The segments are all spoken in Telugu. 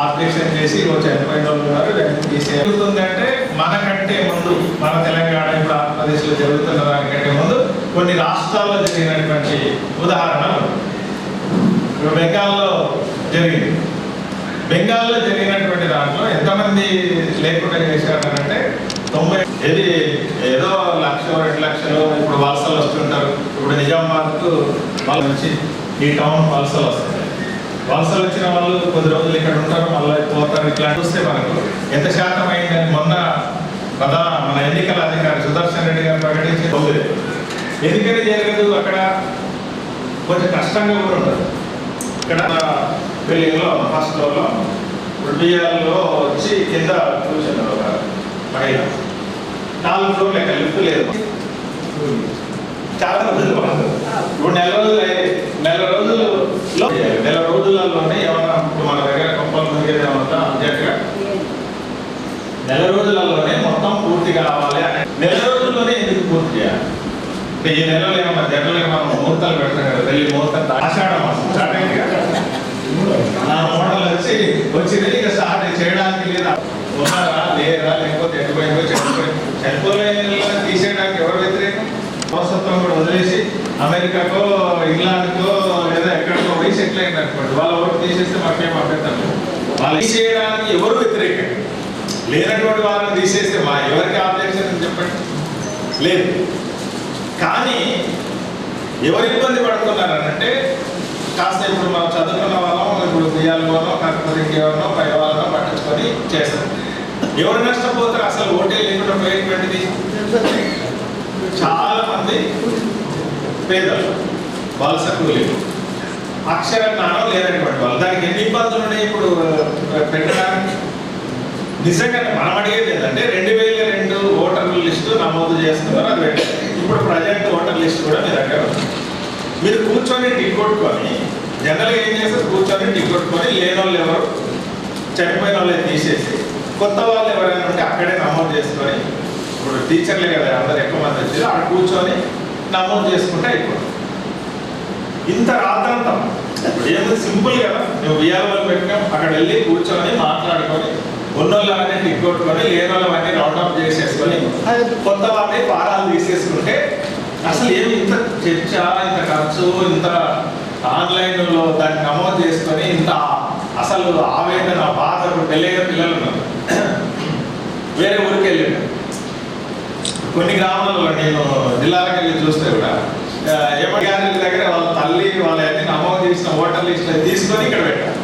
ఆపరేషన్ చేసి చనిపోయిన వాళ్ళు ఉన్నారు. జరుగుతుందంటే మనకంటే ముందు మన తెలంగాణ ఇప్పుడు ఆంధ్రప్రదేశ్లో జరుగుతున్న దానికంటే ముందు కొన్ని రాష్ట్రాల్లో జరిగినటువంటి ఉదాహరణలు ఇప్పుడు బెంగాల్లో జరిగింది. బెంగాల్లో జరిగినటువంటి దాంట్లో ఎంతమంది లేకుండా చేశారంటే 90 ఏదో 1,00,000 2 లక్షలు ఇప్పుడు వలసలు వస్తుంటారు. ఇప్పుడు నిజామాబాద్కు వాళ్ళ నుంచి ఈ టౌన్ వలసలు వస్తాయి. వలసలు వచ్చిన వాళ్ళు కొద్ది రోజులు ఇక్కడ ఉంటారు, మళ్ళీ పోతారు. ఇట్లా చూస్తే మనకు ఎంత శాతం అయిందని మొన్న మన ఎన్నికల అధికారి సుదర్శన్ రెడ్డి గారు ప్రకటించి 9. ఎందుకని జరగదు? అక్కడ కొంచెం కష్టంగా కూడా ఉండదు. ఇక్కడ బిల్డింగ్లో ఫస్ట్ ఫ్లోర్లో బియ్యాల్లో వచ్చి కింద కూర్చున్నారు ఒక మహిళ. 4 ఫ్లోర్లు ఎక్కడ లిఫ్ట్ లేదు. చాలా రోజులు ఇప్పుడు నెల రోజులలోనే ఏమన్నా ఇప్పుడు మన దగ్గర గొప్పలు మునిగేది ఏమన్నా అంతేగా నెల రోజులలోనే మొత్తం పూర్తి కావాలి అని. నెల రోజుల్లోనే ఎందుకు పూర్తి చేయాలి? ఈ నెలలో ఏమన్నా జనరల్గా మనం ముహూర్తాలు పెడతాం కదా, వెళ్ళి ముహూర్తం ఆషాఢ మాసం స్టార్ట్ అయింది కదా, నా మోడల్ వచ్చింది ఇక స్టార్ట్ చేయడానికి లేదా ఉన్నారా లేదా లేకపోతే ఎటుపోయిందో చనిపోయిన తీసేయడానికి ఎవరు వ్యతిరేకం? వారసత్వం కూడా వదిలేసి అమెరికాకో ఇంగ్లాండ్కో లేదా ఎక్కడికో పోయి సెటిల్ అయింది అనుకోండి, వాళ్ళ ఓటు తీసేస్తే మాకేం అభ్యంతరం లేదు. వాళ్ళు తీసేయడానికి ఎవరు వ్యతిరేకం? లేనటువంటి వాళ్ళని తీసేస్తే మా ఎవరికి ఆబ్జెక్షన్ అని చెప్పండి, లేదు. కానీ ఎవరు ఇబ్బంది పడుతున్నారనంటే కాస్త ఇప్పుడు మనం చదువుకున్న వాళ్ళం ఇప్పుడు బియ్యాలలోనో కాకపోతే ఇంకెవరినో పై వాళ్ళనో పట్టించుకొని చేస్తాం. ఎవరు నష్టపోతారు? అసలు ఓటే లేకుండా పోయేటువంటిది చాలా మంది పేదలు, వలస కూలీలు, అక్షర జ్ఞానం లేనటువంటి వాళ్ళు. దానికి ఎన్ని ఇబ్బందులు ఉన్నాయి ఇప్పుడు పెట్టడానికి? నిజంగా మనం అడిగేది ఏంటంటే 2002 ఓటర్ల లిస్టు నమోదు చేస్తున్నారు, అది పెట్టారు. ఇప్పుడు ప్రజెంట్ ఓటర్ లిస్ట్ కూడా మీ దగ్గర మీరు కూర్చొని టిక్ కొట్టుకొని జనరల్గా ఏం చేస్తారు? కూర్చొని టిక్ కొట్టుకొని లేని వాళ్ళు ఎవరు చనిపోయిన వాళ్ళే తీసేసి కొత్త వాళ్ళు ఎవరైనా ఉంటే అక్కడే నమోదు చేసుకొని, ఇప్పుడు టీచర్లే కదా అందరు ఎక్కువ మంది వచ్చేది, అక్కడ కూర్చొని నమోదు చేసుకుంటే అయిపోతుంది. ఇంత రాద్దాంతం ఇప్పుడు ఏముంది? సింపుల్ కదా. నువ్వు బియ్యాలు పెట్టుకొని అక్కడ వెళ్ళి కూర్చొని మాట్లాడుకొని ఉన్నోళ్ళని టిక్ కొట్టుకొని లేని వాళ్ళని రౌండప్ చేసేసుకొని కొత్త వాళ్ళని పారాలు తీసేసుకుంటే అసలు ఏమి ఇంత చర్చ, ఇంత ఖర్చు, ఇంత ఆన్లైన్లో దాన్ని నమోదు చేసుకొని ఇంత అసలు ఆవేదన, బాధ. పెళ్ళైన పిల్లలు ఉన్నారు, వేరే ఊరికి వెళ్ళాడు. కొన్ని గ్రామాలలో నేను జిల్లాలకు వెళ్ళి చూస్తే కూడా ఏమగారి దగ్గర వాళ్ళ తల్లి వాళ్ళని నమోదు చేసిన ఓటర్ లిస్టులో తీసుకొని ఇక్కడ పెట్టారు.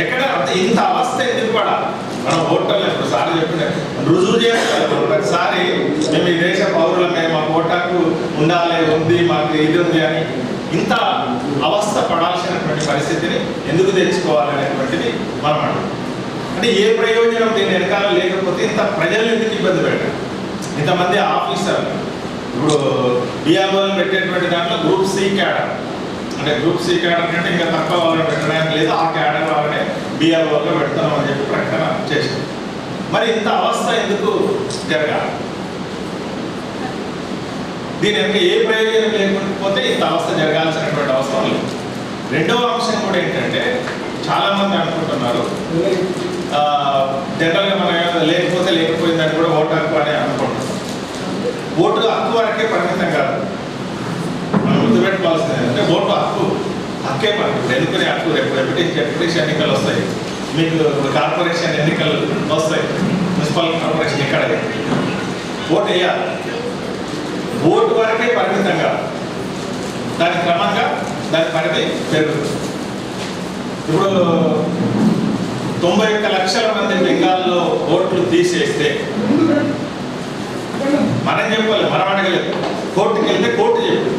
ఎక్కడ ఇంత అవస్థ ఎందుకు పడాలి? మనం ఓటర్లు ఇప్పుడు సార్ చెప్పిన రుజువు చేస్తారు ప్రతిసారి మేము ఈ దేశ పౌరులమే, మాకు ఓటాకు ఉండాలి, ఉంది, మాకు ఇది ఉంది అని ఇంత అవస్థ పడాల్సినటువంటి పరిస్థితిని ఎందుకు తెచ్చుకోవాలనేటువంటిది మనం అంటే ఏ ప్రయోజనం దీని వెనకాల లేకపోతే ఇంత ప్రజలు ఎందుకు ఇబ్బంది పెట్టారు? ఇంతమంది ఆఫీసర్లు ఇప్పుడు బిఆర్ఓలు పెట్టేటువంటి దాంట్లో గ్రూప్ సి క్యాడర్, అంటే గ్రూప్ సి క్యాడర్ కంటే ఇంకా తక్కువ వాళ్ళని పెట్టడానికి లేదు, ఆ క్యాడర్ వాళ్ళనే బిఆర్ఓగా పెడతాం అని చెప్పి ప్రకటన చేశారు. మరి ఇంత అవస్థ ఎందుకు జరగాలి? దీని యొక్క ఏ ప్రయోజనం లేకపోతే ఇంత అవస్థ జరగాల్సినటువంటి అవసరం లేదు. రెండవ అంశం కూడా ఏంటంటే చాలా మంది అనుకుంటున్నారు జనరల్గా మనం లేకపోతే లేకపోయిందని కూడా ఓటు హక్కు అని అనుకుంటున్నాం. ఓటు హక్కు వరకే పరిమితం కాదు, మనం గుర్తుపెట్టుకోవాల్సింది ఏంటంటే ఓటు హక్కే పరిమితం. ఎన్నుకునే హక్కు రేపు డెప్యూటీషన్ ఎన్నికలు వస్తాయి, మీకు కార్పొరేషన్ ఎన్నికలు వస్తాయి, మున్సిపల్ కార్పొరేషన్ ఎక్కడ ఓటు వేయాలి. ఓటు వరకే పరిమితం కాదు, దాని క్రమంగా దాని పరిధి పెరుగుతుంది. ఇప్పుడు 91 లక్షల మంది బెంగాల్లో ఓట్లు తీసేస్తే మనం చెప్పాలి, మనం అడగలేదు. కోర్టుకి వెళ్తే కోర్టు చెప్పు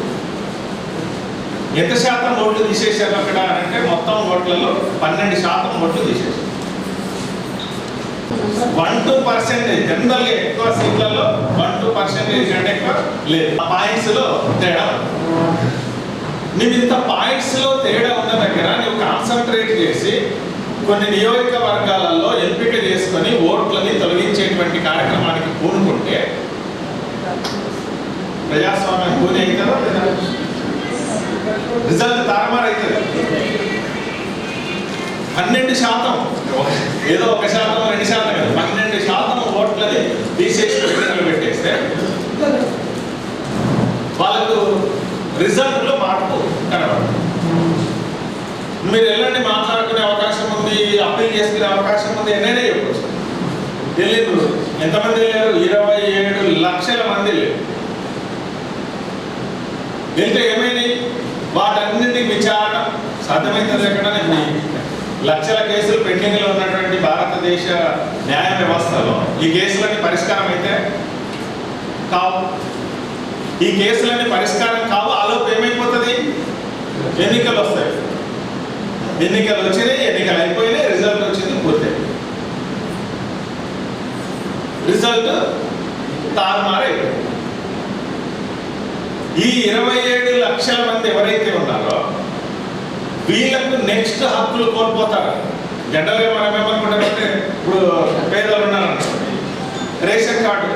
ఎంత శాతం ఓట్లు తీసేశారు అక్కడ అంటే మొత్తం ఓట్లలో 12% ఓట్లు తీసేశారు. 1-2% జనరల్గా ఎక్కువ సీట్లలో 1-2% కంటే ఎక్కువ లేదు. పాయింట్స్ లో తేడా. నువ్వు ఇంత పాయింట్స్ లో తేడా ఉన్న దగ్గర నువ్వు కాన్సన్ట్రేట్ చేసి కొన్ని నియోజకవర్గాలలో ఎంపిక చేసుకొని ఓట్లని తొలగించేటువంటి కార్యక్రమానికి పూనుకుంటే ప్రజాస్వామ్యం కూని అవుతుందా లేదా? రిజల్ట్ తారుమారు అవుతుంది. 12% ఏదో 1% 2% కాదు, 12% ఓట్లని తీసేసి పెట్టేస్తే వాళ్ళకు రిజల్ట్లో మార్పు కనబడదు. మీరు ఎలాంటి మాట్లాడుకునే అవకాశం ఉంది, అప్పీల్ చేసుకునే అవకాశం ఉంది, ఎన్నైనా చెప్పచ్చు. తెలియదు ఎంతమంది లేరు, 27 లక్షల మంది లేరు. వెళ్తే ఏమైంది, వాటన్నింటికి విచారణ సాధ్యమైంది ఎక్కడ? లక్షల కేసులు పెండింగ్లో ఉన్నటువంటి భారతదేశ న్యాయ వ్యవస్థలో ఈ కేసులన్నీ పరిష్కారం అయితే కావు. ఈ కేసులన్నీ పరిష్కారం కావు. ఆలోపు ఏమైపోతుంది, ఎన్నికలు వస్తాయి. ఎన్నికలు వచ్చినాయి, ఎన్నికలు అయిపోయినాయి, రిజల్ట్ వచ్చింది, పూర్తయింది. రిజల్ట్ తారుమారైపోయింది. ఈ 27 లక్షల మంది ఎవరైతే ఉన్నారో వీళ్ళకు నెక్స్ట్ హక్కులు కోల్పోతారు. జనరల్గా మనం ఏమనుకుంటామంటే, ఇప్పుడు పేదలు ఉన్నారనుకోండి, రేషన్ కార్డు,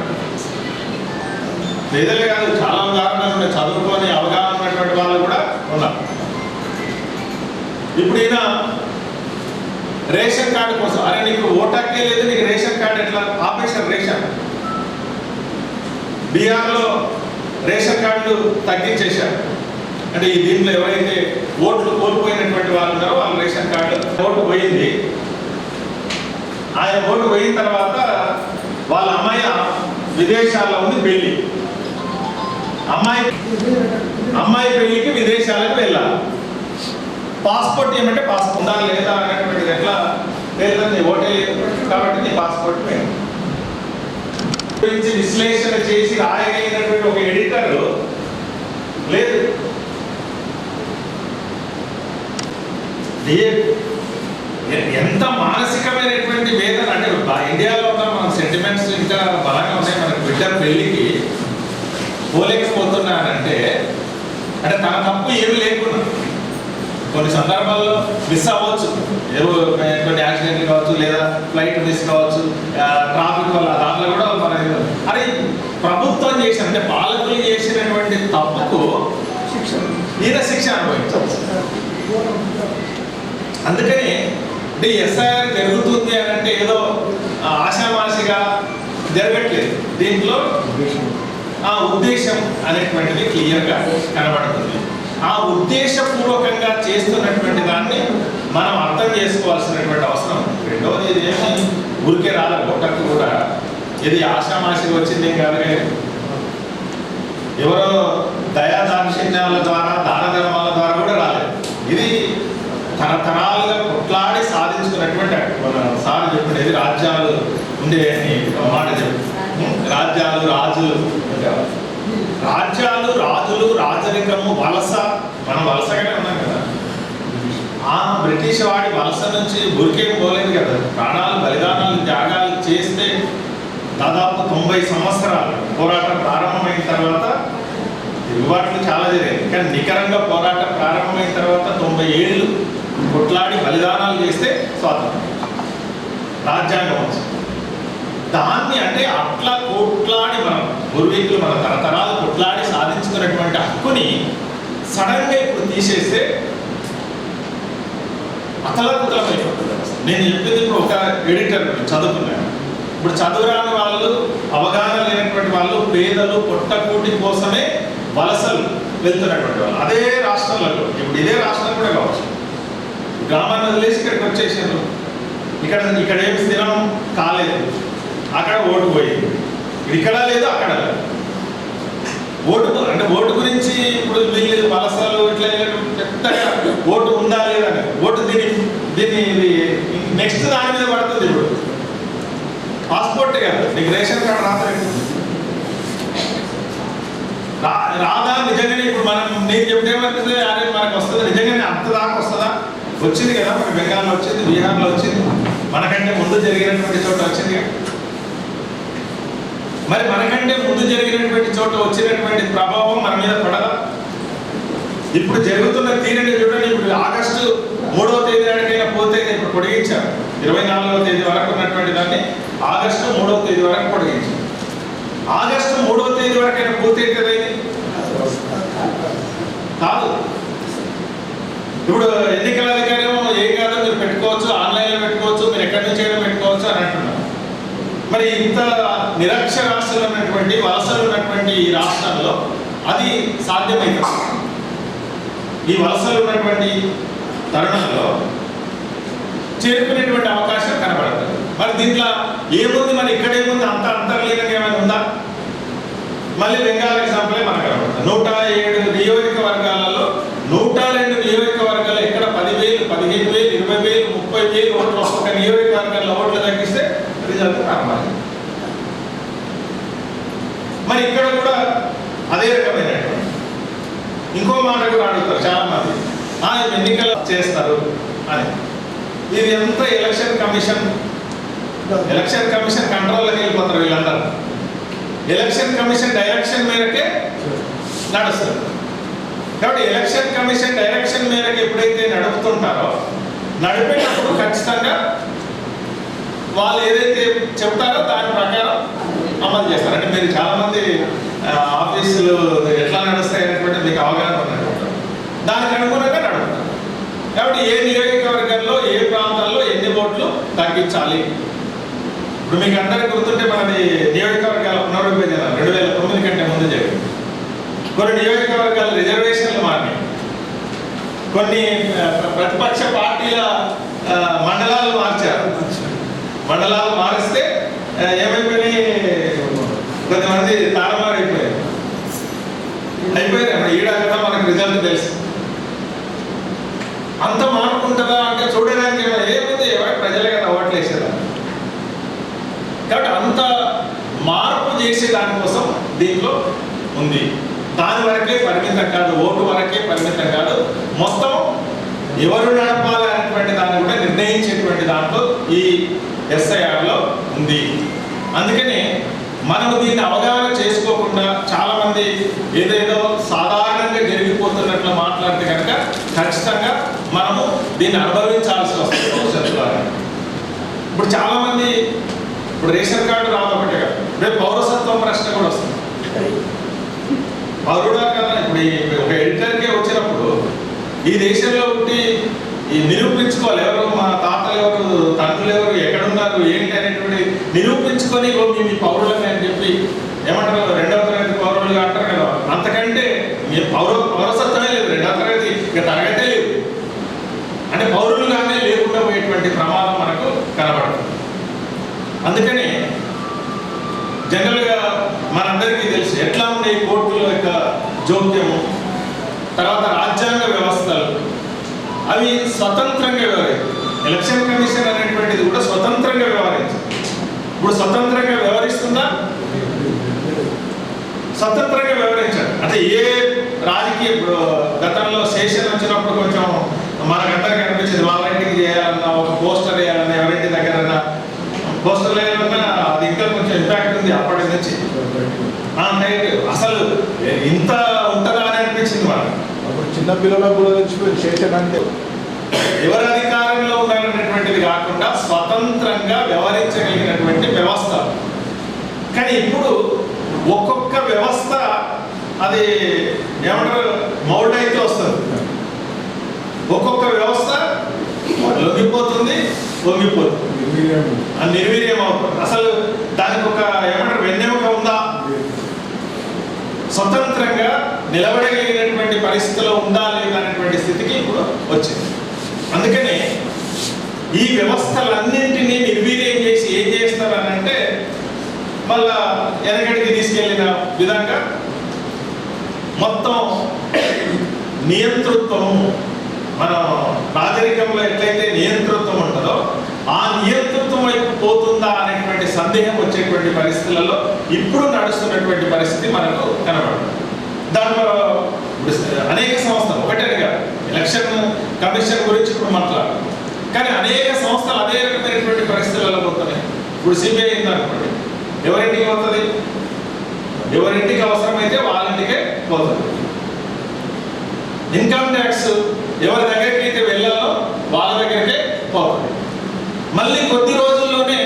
పేదలే కాదు చాలా ఉదాహరణలు ఉన్నాయి, చదువుకొని అవగాహన ఉన్నటువంటి వాళ్ళు కూడా ఉన్నారు. ఇప్పుడు ఈయన రేషన్ కార్డు కోసం, అరే నీకు ఓటాకే లేదు, నీకు రేషన్ కార్డు ఎట్లా ఆపేశారు? రేషన్ బీహార్లో రేషన్ కార్డులు తగ్గించేశారు. అంటే ఈ దీంట్లో ఎవరైతే ఓట్లు కోల్పోయినటువంటి వాళ్ళు ఉన్నారో వాళ్ళ రేషన్ కార్డు ఓటు పోయింది. ఆయన ఓటు పోయిన తర్వాత వాళ్ళ అమ్మాయి విదేశాల్లో ఉంది, పెళ్లి. అమ్మాయి పెళ్లికి విదేశాలకు వెళ్ళాలి. పాస్పోర్ట్ ఏమంటే పాస్పోర్ట్ ఉందా లేదా అనేటువంటిది ఎట్లా లేదండి, ఓటే లేదు కాబట్టి నీ పాస్పోర్ట్ పోయింది. గురించి విశ్లేషణ చేసి రాయగలిగినటువంటి ఒక ఎడిటర్ లేదు. ఎంత మానసికమైనటువంటి వేదన అంటే, ఇండియాలో ఉన్న మన సెంటిమెంట్స్ ఇంకా బలంగా ఉన్నాయి. మనకు బిడ్డ పెళ్లికి పోలేకపోతున్నానంటే అంటే తన తప్పు ఏమి లేకుండా కొన్ని సందర్భాల్లో మిస్ అవ్వచ్చు, ఏవో కొన్ని యాక్సిడెంట్లు కావచ్చు, లేదా ఫ్లైట్ మిస్ కావచ్చు, ట్రాఫిక్ వల్ల, దాంట్లో కూడా మన అరే ప్రభుత్వం చేసిన అంటే పాలకులు చేసినటువంటి తప్పుకు ఈయన శిక్ష అనుభవించాలి. అందుకని అంటే ఎస్ఐఆర్ జరుగుతుంది అని అంటే ఏదో ఆషామాషిగా జరగట్లేదు. దీంట్లో ఆ ఉద్దేశం అనేటువంటిది క్లియర్గా కనబడుతుంది. ఆ ఉద్దేశపూర్వకంగా చేస్తున్నటువంటి దాన్ని మనం అర్థం చేసుకోవాల్సినటువంటి అవసరం. రెండవది, ఇది ఏమి ఊరికే రాల గొట్టకు కూడా, ఇది ఆషామాషిగా వచ్చింది కాదు. ఎవరో దయాదాక్షిణ్యాల ద్వారా, దాన ధర్మాల ద్వారా కూడా రాలేదు. ఇది తరతరాలుగా కొట్లాడి సాధించుకున్నటువంటి, మన సార్ చెప్పినది రాజ్యాలు ఉండేవని మాట చెప్పి, రాజ్యాలు రాజులు, రాజ్యాలు రాజులు, రాజరికము, వలస. మనం వలసగానే ఉన్నాం కదా. ఆ బ్రిటిష్ వాడి వలస నుంచి ఊరికేం పోలేదు కదా. ప్రాణాలు, బలిదానాలు, త్యాగాలు చేస్తే దాదాపు 90 సంవత్సరాలు పోరాటం ప్రారంభమైన తర్వాత తిరుగుబాట్లు చాలా జరిగాయి. కానీ నికరంగా పోరాటం ప్రారంభమైన తర్వాత 90 ఏళ్ళు కొట్లాడి బలిదానాలు చేస్తే స్వాతంత్రం, రాజ్యాంగం వచ్చింది. దాన్ని అంటే అట్లా కొట్లాడి మనం పూర్వీకులు మన తరతరాలు కొట్లాడి సాధించుకున్నటువంటి హక్కుని సడన్గా ఇప్పుడు తీసేస్తే అతలకుతలమైపోతుంది. నేను చెప్పింది ఇప్పుడు ఒక ఎడిటర్ చదువుకున్నాను. ఇప్పుడు చదువురాని వాళ్ళు, అవగాహన లేనటువంటి వాళ్ళు, పేదలు, పొట్టకూటి కోసమే వలసలు వెళ్తున్నటువంటి వాళ్ళు అదే రాష్ట్రంలో, ఇప్పుడు ఇదే రాష్ట్రం కూడా కావచ్చు, గ్రామాన్ని వదిలేసి ఇక్కడికి వచ్చేసారు. ఇక్కడ ఏం స్థిరం కాలేదు, అక్కడ ఓటు పోయింది, ఇక్కడ లేదు అక్కడ లేదు. ఓటు అంటే ఓటు గురించి ఇప్పుడు వీళ్ళు వలసలు ఇట్లా పెద్దగా ఓటు ఉందా లేదా, ఓటు దీన్ని నెక్స్ట్ దాని మీద పడుతుంది. ఇప్పుడు పాస్పోర్ట్ కాదు, నీకు రేషన్ కార్డు రాదా నిజంగానే. ఇప్పుడు మనం నేను చెప్తేమంటే అరే మనకు వస్తుంది, నిజంగానే అంత దాకా వస్తుందా? వచ్చింది కదా, మన బెంగాల్లో వచ్చింది, బీహార్లో వచ్చింది, మనకంటే ముందు జరిగినటువంటి చోట వచ్చింది కదా. మరి మనకంటే ముందు జరిగినటువంటి చోట వచ్చినటువంటి ప్రభావం మన మీద పడదా? ఇప్పుడు జరుగుతున్న తీరుని చూడండి. ఇప్పుడు ఆగస్టు 3వ తేదీ నాటికైనా పోతే, ఇప్పుడు పొడిగించారు 24వ తేదీ వరకు ఉన్నటువంటి దాన్ని ఆగస్టు 3వ తేదీ వరకు పొడిగించారు. ఆగస్టు 3వ తేదీ వరకైనా పూర్తయితే కాదు. ఇప్పుడు ఎన్నికల అధికారం ఏం కాదో మీరు పెట్టుకోవచ్చు, ఆన్లైన్లో పెట్టుకోవచ్చు, మీరు ఎక్కడి నుంచి అయినా పెట్టుకోవచ్చు అని అంటున్నారు. మరి ఇంత నిరక్షరాస్యులు ఉన్నటువంటి వలసలు ఉన్నటువంటి ఈ రాష్ట్రంలో అది సాధ్యమవుతుంది. ఈ వలసలు ఉన్నటువంటి తరుణంలో చేరుకునేటువంటి అవకాశం కనబడుతుంది. మరి దీంట్లో ఏముంది, మరి ఇక్కడేముంది, అంత అంతర్లీనంగా ఏమైనా ఉందా? మళ్ళీ బెంగాల్ ఎగ్జాంపులే మనకు కనబడుతుంది. 107 నియోజకవర్గాలలో 102 నియోజకవర్గాలు ఎక్కడ 10,000, 15,000, 20,000, 30,000 ఓట్లు ఒక్కొక్క నియోజకవర్గాల్లో ఓట్లు తగ్గిస్తే రిజల్ట్ కనబడాలి. మరి ఇక్కడ కూడా అదే రకమైనటువంటి ఇంకో మాట కూడా అడుగుతారు చాలా మంది, ఎన్నికలు చేస్తారు అని. ఇది ఎంత ఎలక్షన్ కమిషన్ కంట్రోల్లోకి వెళ్ళిపోతారు వీళ్ళందరూ. ఎలక్షన్ కమిషన్ డైరెక్షన్ మేరకే నడుస్తారు. కాబట్టి ఎలక్షన్ కమిషన్ డైరెక్షన్ మేరకు ఎప్పుడైతే నడుపుతుంటారో నడిపేటప్పుడు ఖచ్చితంగా వాళ్ళు ఏదైతే చెప్తారో దాని ప్రకారం అమలు చేస్తారు. అంటే మీరు చాలామంది ఆఫీసులు ఎట్లా నడుస్తాయి అనేటువంటి మీకు అవగాహన ఉన్నటువంటి దానికి అనుగుణంగా నడుపుతారు. కాబట్టి ఏ నియోజకవర్గంలో ఏ ప్రాంతాల్లో ఎన్ని ఓట్లు తగ్గించాలి. ఇప్పుడు మీకు అందరికీ గుర్తుంటే మనది నియోజకవర్గాల పునర్విభజన 2009 కంటే ముందు జరిగింది. కొన్ని నియోజకవర్గాల రిజర్వేషన్లు మారినాయి. కొన్ని ప్రతిపక్ష పార్టీల మండలాలు మార్చారు. మండలాలు మారిస్తే ఏమైపోయినాయి, కొంతమంది తారుమారు అయిపోయారు. ఈడ కదా మనకు రిజల్ట్ తెలుసు. అంత మార్పు ఉంటుందా అంటే చూడడానికి ఏముంది, ప్రజలే కదా ఓట్లు వేసేదా. కాబట్టి అంత మార్పు చేసే దానికోసం దీంట్లో ఉంది. దాని వరకే పరిమితం కాదు, ఓటు వరకే పరిమితం కాదు, మొత్తం ఎవరు నడపాలి అనేటువంటి దాన్ని కూడా నిర్ణయించేటువంటి దాంట్లో ఈ ఎస్ఐఆర్లో ఉంది. అందుకని మనము దీన్ని అవగాహన చేసుకోకుండా చాలా మంది ఏదేదో సాధారణంగా జరిగిపోతున్నట్లు మాట్లాడితే కనుక ఖచ్చితంగా మనము దీన్ని అనుభవించాల్సి వస్తుంది భవిష్యత్తులో. ఇప్పుడు చాలా మంది ఇప్పుడు రేషన్ కార్డు రాదు ఒకటే కాదు, రేపు పౌరసత్వం ప్రశ్న కూడా వస్తుంది. పౌరుడా కదా, ఇప్పుడు ఒక ఎడిటర్కే వచ్చినప్పుడు ఈ దేశంలో ఉండి ఈ నిరూపించుకోవాలి, ఎవరు మా తాతలు ఎవరు, తండ్రులు ఎవరు, ఎక్కడున్నారు, ఏంటి అనేటువంటి నిరూపించుకొని మీ పౌరులని అని చెప్పి ఏమంటారు, 2వ తరగతి పౌరులుగా అంటారు కదా. అంతకంటే మీ పౌరసత్వమే లేదు, 2వ తరగతి ఇక తరగతే లేదు. అంటే పౌరులుగానే లేకుండా పోయేటువంటి ప్రమాదం మనకు కనబడుతుంది. అందుకని జనరల్గా మనందరికీ తెలుసు ఎట్లా ఉండే కోర్టుల యొక్క జోక్యము, తర్వాత రాజ్యాంగ వ్యవస్థలు అవి స్వతంత్రంగా వ్యవహరించారు. ఎలక్షన్ కమిషన్ అనేటువంటిది కూడా స్వతంత్రంగా వ్యవహరించారు. ఇప్పుడు స్వతంత్రంగా వ్యవహరిస్తుందా? స్వతంత్రంగా వ్యవహరించారు. అంటే ఏ రాజకీయ గతంలో సెషన్ వచ్చినప్పుడు కొంచెం మనకందరికీ అనిపించింది, వాళ్ళ ఇంటికి చేయాలన్నా, ఒక పోస్టర్ వేయాలన్నా, ఎవరింటి దగ్గర పోస్టర్ వేయాలన్నా అది ఇంకా కొంచెం ఇంపాక్ట్ ఉంది అప్పటి నుంచి. అసలు ఇంత ఉంటుందా అని అనిపించింది వాళ్ళకి. అప్పుడు చిన్న పిల్లలకు కూడా తెచ్చిపోయి సెషన్ అంటే ఎవరి అధికారంలో ఉండాలనేటువంటిది కాకుండా స్వతంత్రంగా వ్యవహరించగలిగినటువంటి వ్యవస్థ. కానీ ఇప్పుడు ఒక్కొక్క వ్యవస్థ అది ఏమంటారు మౌల్డ్ అయితే వస్తుంది. ఒక్కొక్క వ్యవస్థ లొంగిపోతుంది, వంగిపోతుంది, నిర్వీర్యం అవుతుంది. అసలు దానికి ఒక ఏమంటారు వెన్నెముక ఉందా? స్వతంత్రంగా నిలబడగలిగినటువంటి పరిస్థితిలో ఉందా లేదా అనేటువంటి స్థితికి ఇప్పుడు వచ్చింది. అందుకని ఈ వ్యవస్థలన్నింటినీ నిర్వీర్యం చేసి ఏం చేస్తారు అని అంటే మళ్ళా వెనకడికి తీసుకెళ్లిన విధంగా మొత్తం నియంతృత్వము, మన రాజరికంలో ఎట్లయితే నియంతృత్వం ఉంటుందో ఆ నియంతృత్వం వైపు పోతుందా అనేటువంటి సందేహం వచ్చేటువంటి పరిస్థితులలో ఇప్పుడు నడుస్తున్నటువంటి పరిస్థితి మనకు కనబడుతుంది. దాంట్లో అనేక సంస్థలు ఒకటేగా ఎలక్షన్ కమిషన్ గురించి ఇప్పుడు మాట్లాడాలి, కానీ అనేక సంస్థలు అదే రకమైనటువంటి పరిస్థితులలో పోతున్నాయి. ఇప్పుడు సిబిఐ ఉందనుకోండి, ఎవరింటికి పోతుంది? ఎవరింటికి అవసరమైతే వాళ్ళింటికే పోతుంది. ఇన్కమ్ ట్యాక్స్ ఎవరి దగ్గరికి అయితే వెళ్ళాలో వాళ్ళ దగ్గరికే పోతుంది. మళ్ళీ కొద్ది రోజుల్లోనే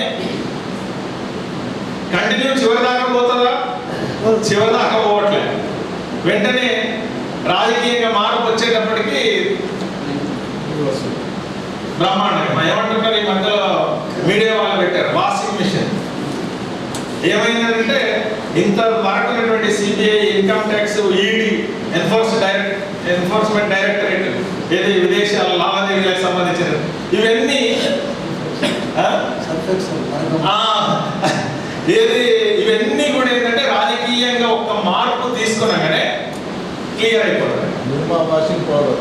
కంటిన్యూ చివరిదాకా పోతుందా? చివరిదాకా పోవట్లేదు. వెంటనే రాజకీయంగా మార్పు వచ్చేటప్పటికి వస్తుంది. బ్రహ్మాండంగా ఏమంటున్నారు ఈ మధ్యలో మీడియా వాళ్ళు పెట్టారు వాషింగ్ మిషన్. ఏమైందంటే ఇంత వరకు ఉన్నటువంటి CBI, income tax, ED, enforcement directorate, ఏది విదేశాల లావాదేవీలకు సంబంధించిన ఇవన్నీ ఇవన్నీ కూడా ఏంటంటే రాజకీయంగా ఒక్క మార్పు తీసుకున్నాగానే క్లియర్ అయిపోతుంది. నిర్మా వాషింగ్ పౌడర్,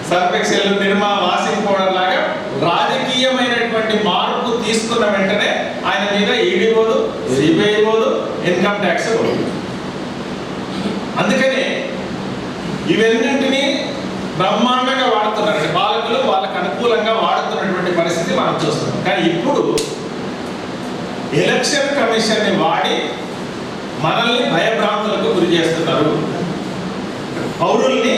సర్ఫ్ ఎక్సెల్, నిర్మా వాషింగ్ పౌడర్ లాగా రాజకీయమైనటువంటి మార్పు తీసుకున్న వెంటనే ఆయన మీద ఈడీ పోదు, సిబిఐ పోదు, ఇన్కమ్ ట్యాక్స్ పోదు. అందుకని ఇవన్నింటినీ బ్రహ్మాండంగా వాడుతున్నారు పాలకులు, వాళ్ళకు అనుకూలంగా వాడుతున్నటువంటి పరిస్థితి మనం చూస్తున్నాం. కానీ ఇప్పుడు ఎలక్షన్ కమిషన్ ని వాడి మనల్ని భయభ్రాంతులకు గురి చేస్తున్నారు, పౌరుల్ని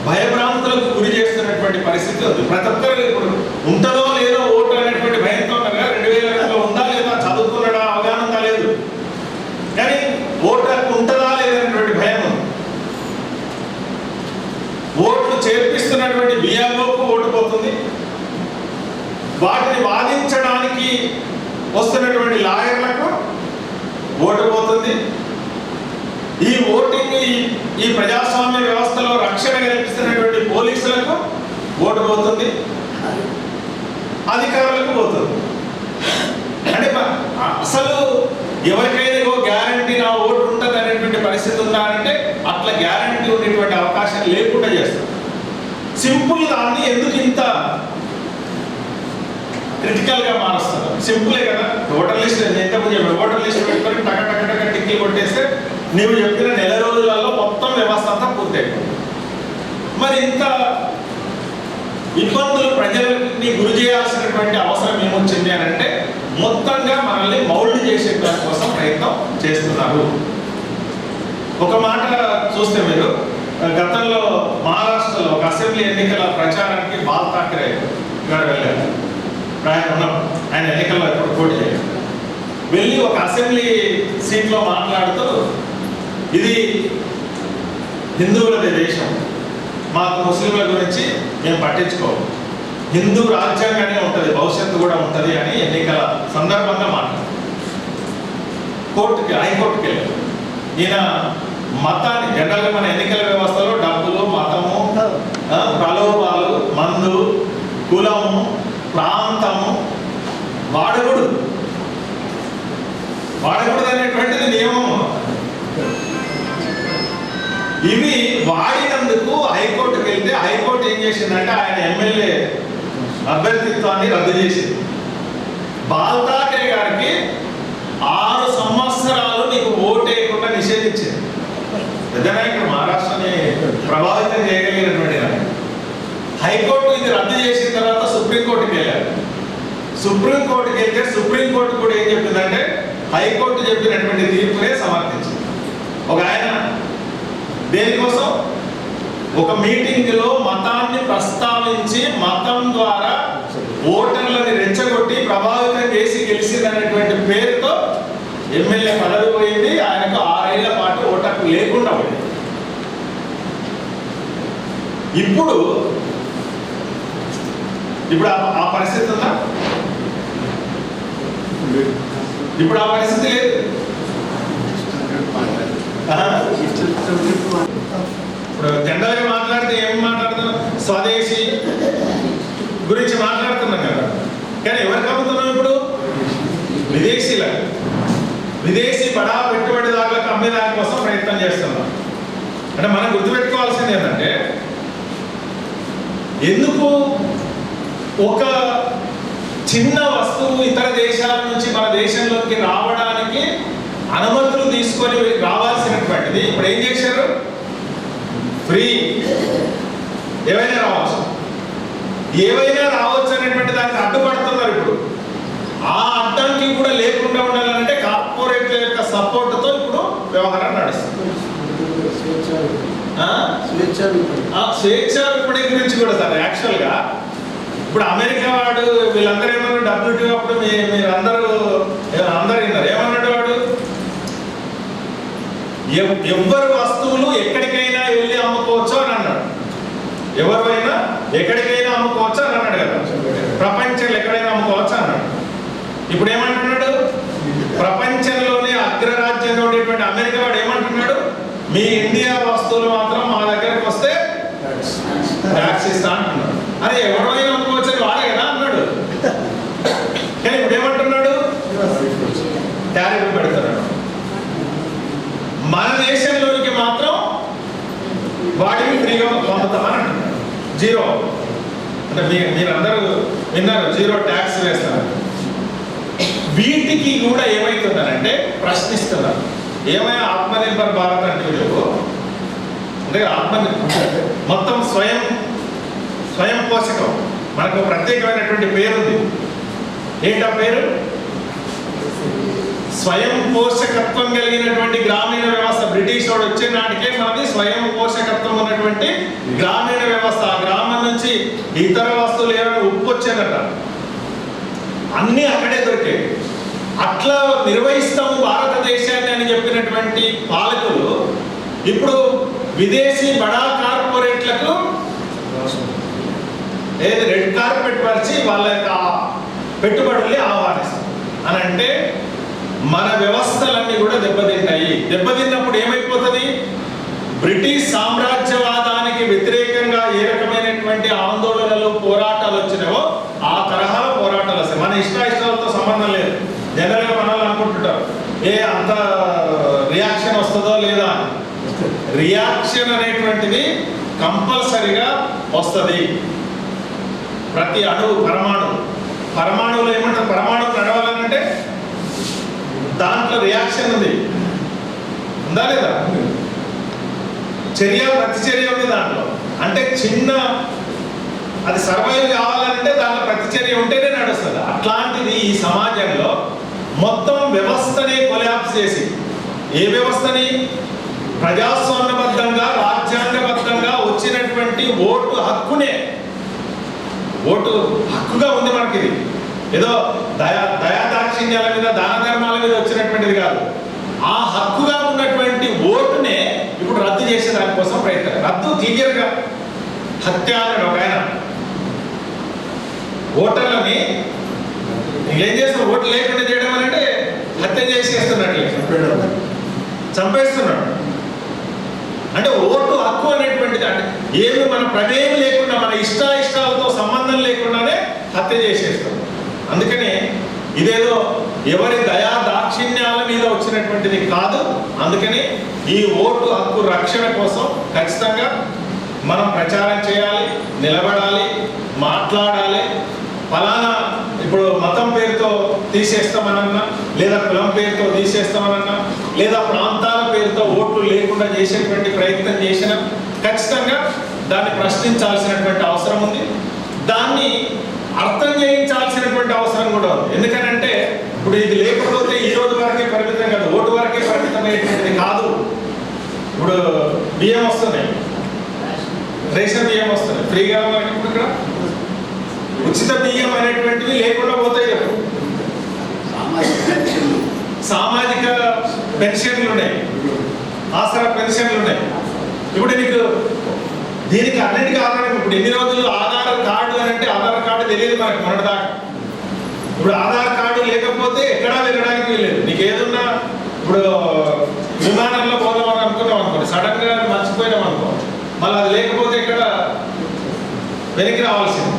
భయభ్రాంతులకు గురి చేస్తున్నటువంటి పరిస్థితి ఉంది. ప్రతి ఒక్కరు ఇప్పుడు ఉంటుందో లేదో ఓటు అనేటువంటి భయంతో ఉన్నారు కదా. 2002లో ఉందా లేదా, చదువుకున్నాడా, అవగాహన ఉందా లేదు, కానీ ఓటు ఉంటుందా లేదనేటువంటి భయం ఉంది. ఓట్లు చేర్పిస్తున్నటువంటి బియ్యంలోకి ఓటు పోతుంది, వాటిని వాదించడానికి వస్తున్నటువంటి లాయర్లకు ఓటు పోతుంది. ఈ ఓటింగ్ ఈ ప్రజాస్వామ్య వ్యవస్థలో రక్షణ కల్పిస్తున్నటువంటి పోలీసులకు ఓటు పోతుంది, అధికారులకు పోతుంది. అంటే అసలు ఎవరికైనా గ్యారంటీ నా ఓటు ఉంటుంది అనేటువంటి పరిస్థితి ఉందా అంటే అట్లా గ్యారంటీ ఉండేటువంటి అవకాశం లేకుండా చేస్తారు. సింపుల్ దాన్ని ఎందుకు ఇంత క్రిటికల్ గా మారుస్తారు? సింపులే కదా. ఓటర్ లిస్ట్ ఎంతమంది ఓటర్ లిస్ట్ పెట్టుకొని టక టక టక టిక్కి కొట్టేస్తే నీవు చెప్పిన నెల రోజులలో మొత్తం వ్యవస్థ అంతా పూర్తయిపోయింది. మరి ఇంత ఇబ్బందులు ప్రజలని గురి చేయాల్సినటువంటి అవసరం ఏమొచ్చింది అని అంటే మొత్తంగా మనల్ని మౌల్డ్ చేసే కోసం ప్రయత్నం చేస్తున్నారు. ఒక మాట చూస్తే మీరు గతంలో మహారాష్ట్రలో ఒక అసెంబ్లీ ఎన్నికల ప్రచారానికి బాల్ ఠాకరే గారు వెళ్ళారు. ఆయన ఎన్నికల్లో ఎప్పుడు పోటీ చేయాలి వెళ్ళి ఒక అసెంబ్లీ సీట్లో మాట్లాడుతూ ఇది హిందువులది దేశం, మాకు ముస్లింల గురించి మేము పట్టించుకోము, హిందూ రాజ్యాంగానే ఉంటుంది, భవిష్యత్తు కూడా ఉంటుంది అని ఎన్నికల సందర్భంగా మాట్లాడారు. హైకోర్టుకి వెళ్ళారు. ఈయన మతాన్ని జనరల్గా మన ఎన్నికల వ్యవస్థలో డబ్బులు, మతము, ప్రలోభాలు, మందు, కులము, ప్రాంతము వాడకూడదు అనేటువంటిది నియమము. ఇవి వాడినందుకు హైకోర్టుకి వెళ్తే హైకోర్టు ఏం చేసిందంటే ఆయన ఎమ్మెల్యే అభ్యర్థిత్వాన్ని రద్దు చేసింది. బాల్ ఠాకరే గారికి 6 సంవత్సరాలు నీకు ఓటు వేయకుండా నిషేధించింది. పెద్ద నాయకుడు, మహారాష్ట్రని ప్రభావితం చేయగలిగినటువంటి నాయకుడు. హైకోర్టు ఇది రద్దు చేసిన తర్వాత సుప్రీంకోర్టుకి వెళ్ళారు. సుప్రీంకోర్టుకి వెళ్తే సుప్రీంకోర్టు కూడా ఏం చెప్పిందంటే హైకోర్టు చెప్పినటువంటి తీర్పునే సమర్థించింది. ఒక ఆయన దేనికోసం ఒక మీటింగ్ లో మతాన్ని ప్రస్తావించి మతం ద్వారా ఓటర్లని రెచ్చగొట్టి ప్రభావితం చేసి గెలిచిందనేటువంటి పేరుతో ఎమ్మెల్యే పదవి పోయింది. ఆయనకు 6 ఏళ్ల పాటు ఓటర్లు లేకుండా పోయింది. ఇప్పుడు ఆ పరిస్థితి ఉందా? ఇప్పుడు ఆ పరిస్థితి లేదు. ఇప్పుడు జనరల్గా మాట్లాడితే ఏం మాట్లాడుతున్నాం? స్వదేశీ గురించి మాట్లాడుతున్నాం కదా. కానీ ఎవరికి అమ్ముతున్నాం ఇప్పుడు? విదేశీలకు, విదేశీ బడా పెట్టుబడిదారులకు అమ్మే దానికోసం ప్రయత్నం చేస్తున్నాం. అంటే మనం గుర్తుపెట్టుకోవాల్సింది ఏంటంటే ఎందుకు ఒక చిన్న వస్తువు ఇతర దేశాల నుంచి మన దేశంలోకి రావడానికి అనుమతులు తీసుకొని రావాల్సినటువంటిది ఇప్పుడు ఏం చేశారు? ఫ్రీ, ఏవైనా రావచ్చు అనేటువంటి దానికి అడ్డుపడుతున్నారు. ఇప్పుడు ఆ అడ్డంకి కూడా లేకుండా ఉండాలంటే కార్పొరేట్ల యొక్క సపోర్ట్తో ఇప్పుడు వ్యవహారం నడుస్తుంది. స్వేచ్ఛా విపణి గురించి కూడా సార్ యాక్చువల్గా ఇప్పుడు అమెరికా వాడు వీళ్ళందరూ ఏమన్నా WTO అప్పుడు మీరు అందరూ విన్నారు ఏమన్నాడు వాడు? ఎవ్వరు వస్తువులు ఎక్కడికైనా వెళ్ళి అమ్ముకోవచ్చు అని అన్నాడు. మీ ఇండియా వస్తువులు మాత్రం మా దగ్గరకు వస్తే ట్యాక్స్ ఇస్తా అంటున్నాడు. అరే ఎవరైనా అనుకోవచ్చు వాడే కదా అన్నాడు. కానీ ఇప్పుడు ఏమంటున్నాడు? టారిఫ్ పెడుతున్నాడు. మన దేశంలోనికి మాత్రం వాటిని ఫ్రీగా పంపుతామని అంటున్నాడు. జీరో అంటే మీరందరూ విన్నారు, జీరో ట్యాక్స్ వేస్తారు. వీటికి కూడా ఏమవుతుందనంటే ప్రశ్నిస్తున్నారు. ఏమైనా ఆత్మనిర్భర్ భారత్ అంటే వీళ్ళు అంటే మొత్తం స్వయం పోషకం. మనకు ప్రత్యేకమైనటువంటి పేరుంది. ఏంటా పేరు? స్వయం పోషకత్వం కలిగినటువంటి గ్రామీణ వ్యవస్థ. బ్రిటిష్ వాడు వచ్చే నాటికే మనది స్వయం పోషకత్వం ఉన్నటువంటి గ్రామీణ వ్యవస్థ. ఆ గ్రామం నుంచి ఇతర వస్తువులు ఏమైనా ఉప్పు వచ్చేదట, అన్నీ అక్కడే దొరికాయి. అట్లా నిర్వహిస్తాము భారతదేశాన్ని అని చెప్పినటువంటి పాలకులు ఇప్పుడు విదేశీ బడా కార్పొరేట్లకు ఏది రెడ్ కార్పెట్ పరిచి వాళ్ళ యొక్క పెట్టుబడుల్ని ఆహ్వానిస్తారు అని అంటే మన వ్యవస్థలన్నీ కూడా దెబ్బతింటాయి. దెబ్బతిన్నప్పుడు ఏమైపోతుంది? బ్రిటిష్ సామ్రాజ్యవాదానికి వ్యతిరేకంగా ఏ రకమైనటువంటి ఆందోళనలు పోరాటాలు వచ్చినావో ఆ తరహాలో పోరాటాలు వస్తాయి. మన ఇష్టాలతో సంబంధం లేదు. జనరల్గా మనల్ని అనుకుంటుంటారు అంత రియాక్షన్ వస్తుందో లేదా. రియాక్షన్ అనేటువంటిది కంపల్సరిగా వస్తుంది. ప్రతి అణువు పరమాణువులో ఏమంటారు? పరమాణువు నడవాలనంటే దాంట్లో రియాక్షన్ ఉంది, ఉందా లేదా? ప్రతిచర్య ఉంది దాంట్లో. అంటే చిన్న అది సర్వైవ్ కావాలంటే దాంట్లో ప్రతిచర్య ఉంటేనే నడుస్తుంది. అట్లాంటిది ఈ సమాజంలో మొత్తం వ్యవస్థనే కొలాప్స్ చేసి, ఏ వ్యవస్థని? ప్రజాస్వామ్యబద్ధంగా రాజ్యాంగబద్ధంగా వచ్చినటువంటి ఓటు హక్కుగా ఉంది మనకి. ఇది ఏదో దయాదాక్షిణ్యాల మీద దాన ధర్మాల మీద వచ్చినటువంటిది కాదు. ఆ హక్కుగా ఉన్నటువంటి ఓటునే ఇప్పుడు రద్దు చేసే దానికోసం ప్రయత్నం. రద్దు క్లియర్గా హత్య అన్నాడు ఒక ఆయన. ఓటర్లని ఏం చేస్తాం? ఓట్లు లేకుండా చేయడం అంటే హత్య చేసేస్తున్నట్లే, చంపేస్తున్నాడు. అంటే ఓటు హక్కు అనేటువంటిది అంటే ఏమి మన ప్రమేయం లేకుండా, మన ఇష్టాలతో సంబంధం లేకుండానే హత్య చేసేస్తాం. అందుకని ఇదేదో ఎవరి దయా దాక్షిణ్యాల మీద వచ్చినటువంటిది కాదు. అందుకని ఈ ఓటు హక్కు రక్షణ కోసం ఖచ్చితంగా మనం ప్రచారం చేయాలి, నిలబడాలి, మాట్లాడాలి. ఫలానా ఇప్పుడు మతం పేరుతో తీసేస్తామనన్నా, లేదా కులం పేరుతో తీసేస్తామనన్నా, లేదా ప్రాంతాల పేరుతో ఓట్లు లేకుండా చేసేటువంటి ప్రయత్నం చేసినా ఖచ్చితంగా దాన్ని ప్రశ్నించాల్సినటువంటి అవసరం ఉంది. దాన్ని అర్థం చేయించాల్సినటువంటి అవసరం కూడా ఉంది. ఎందుకనంటే ఇప్పుడు ఇది లేకపోతే ఈ రోజు వరకే పరిమితం కాదు, ఓటు వరకే పరిమితమైనటువంటిది కాదు. ఇప్పుడు బియ్యం వస్తున్నాయి, రేషన్ బియ్యం వస్తున్నాయి ఫ్రీగా. ఇప్పుడు ఇక్కడ ఉచిత బియ్యం అనేటువంటివి లేకుండా పోతాయి కదా. సామాజిక పెన్షన్లు ఉన్నాయి, ఆసరా పెన్షన్లు ఉన్నాయి. ఇప్పుడు నీకు దీనికి అన్నిటికీ ఆధారం. ఇప్పుడు ఎన్ని రోజులు ఆధార్ కార్డు అని అంటే ఆధార్ కార్డు తెలియదు మనకి మొన్నటిదాకా. ఇప్పుడు ఆధార్ కార్డు లేకపోతే ఎక్కడా వెళ్ళడానికి వీలేదు. నీకు ఏదున్నా ఇప్పుడు విమానంలో పోదామని అనుకున్నాం అనుకోండి, సడన్ గా మర్చిపోయినాం అనుకో, మళ్ళీ అది లేకపోతే ఇక్కడ వెనక్కి రావాల్సింది.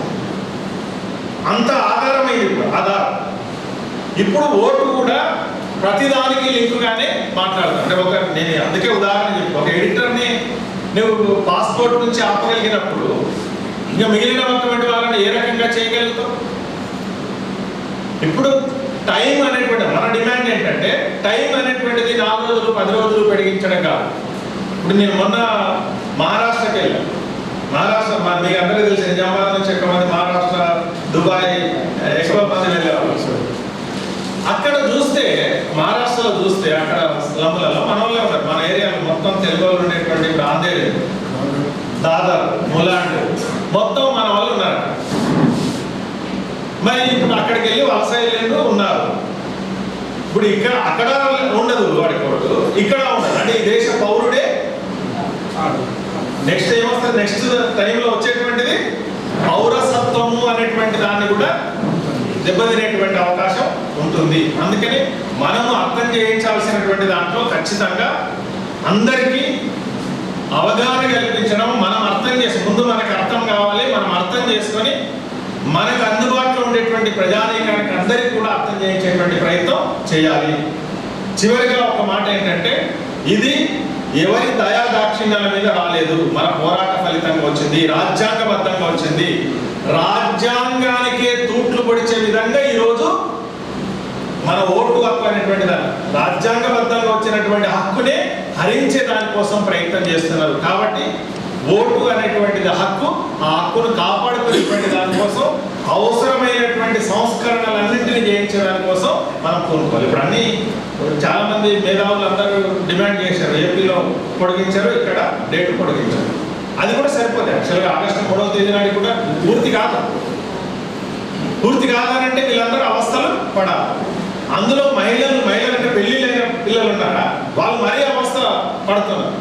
అంత ఆధారమైంది ఇప్పుడు ఆధార్. ఇప్పుడు ఓటు కూడా ప్రతిదానికి లింకుగానే మాట్లాడతాను. అంటే నేను అందుకే ఉదాహరణ చెప్పి, ఒక ఎడిటర్ని నువ్వు పాస్పోర్ట్ నుంచి ఆపగలిగినప్పుడు ఇంకా మిగిలినటువంటి వాళ్ళని ఏ రకంగా చేయగలుగుతావు? ఇప్పుడు టైం అనేటువంటి మన డిమాండ్ ఏంటంటే టైం అనేటువంటిది 4 రోజులు 10 రోజులు పెరిగించడం కాదు. ఇప్పుడు నేను మొన్న మహారాష్ట్రకి వెళ్ళాను. మహారాష్ట్ర మీకు అందరికీ తెలిసి నిజామాబాద్ నుంచి ఎక్కువ మంది మహారాష్ట్ర, దుబాయ్ ఎక్కువ మంది వెళ్ళేవాళ్ళు. అక్కడ చూస్తే మహారాష్ట్రలో చూస్తే అక్కడ స్లమ్లలో మన వాళ్ళే ఉన్నారు. మన ఏరియాలో మొత్తం తెలుగు వాళ్ళు ఉండేటువంటి ప్రాంతీయ దాదర్, ములాండ్ మొత్తం మన వాళ్ళు ఉన్నారు. మరి ఇప్పుడు అక్కడికి వెళ్ళి వలసలు ఉన్నారు. ఇప్పుడు ఇక్కడ అక్కడ ఉండదు వాడి కోర్టు, ఇక్కడ ఉండదు. అంటే ఈ దేశ పౌరుడే. నెక్స్ట్ ఏమొస్తుంది? నెక్స్ట్ టైంలో వచ్చేటువంటిది పౌరసత్వము అనేటువంటి దాన్ని కూడా దెబ్బతినేటువంటి అవకాశం ఉంటుంది. అందుకని మనము అర్థం చేయించాల్సినటువంటి దాంట్లో ఖచ్చితంగా అందరికీ అవగాహన కల్పించడం, మనం అర్థం చేసి ముందు మనకు అర్థం కావాలి, మనం అర్థం చేసుకొని మనకు అందుబాటులో ఉండేటువంటి ప్రజానీకానికి అందరికీ కూడా అర్థం చేయించేటువంటి ప్రయత్నం చేయాలి. చివరిగా ఒక మాట ఏంటంటే, ఇది ఎవరి దయాదాక్షిణ్యాల మీద రాలేదు, మన పోరాట ఫలితంగా వచ్చింది, రాజ్యాంగబద్ధంగా వచ్చింది. రాజ్యాంగానికే తూట్లు పొడిచే విధంగా ఈరోజు మన ఓటు హక్కు అనేటువంటి దాన్ని, రాజ్యాంగబద్ధంగా వచ్చినటువంటి హక్కునే హరించే దానికోసం ప్రయత్నం చేస్తున్నారు. కాబట్టి ఓటు అనేటువంటిది హక్కు, ఆ హక్కును కాపాడుకునేటువంటి దానికోసం అవసరమైనటువంటి సంస్కరణలన్నింటినీ చేయించే దానికోసం మనం కోరుకోవాలి. ఇప్పుడు చాలా మంది మేధావులు అందరూ డిమాండ్ చేశారు, ఏపీలో పొడిగించారు, ఇక్కడ డేట్ పొడిగించారు. అది కూడా సరిపోదు. యాక్చువల్గా ఆగస్టు 3వ తేదీ నాడు కూడా పూర్తి కాదనంటే వీళ్ళందరూ అవస్థలు పడాలి. అందులో మహిళలు అంటే పెళ్లిళ్ళైన పిల్లలు ఉన్నారా, వాళ్ళు మరీ అవస్థ పడుతున్నారు.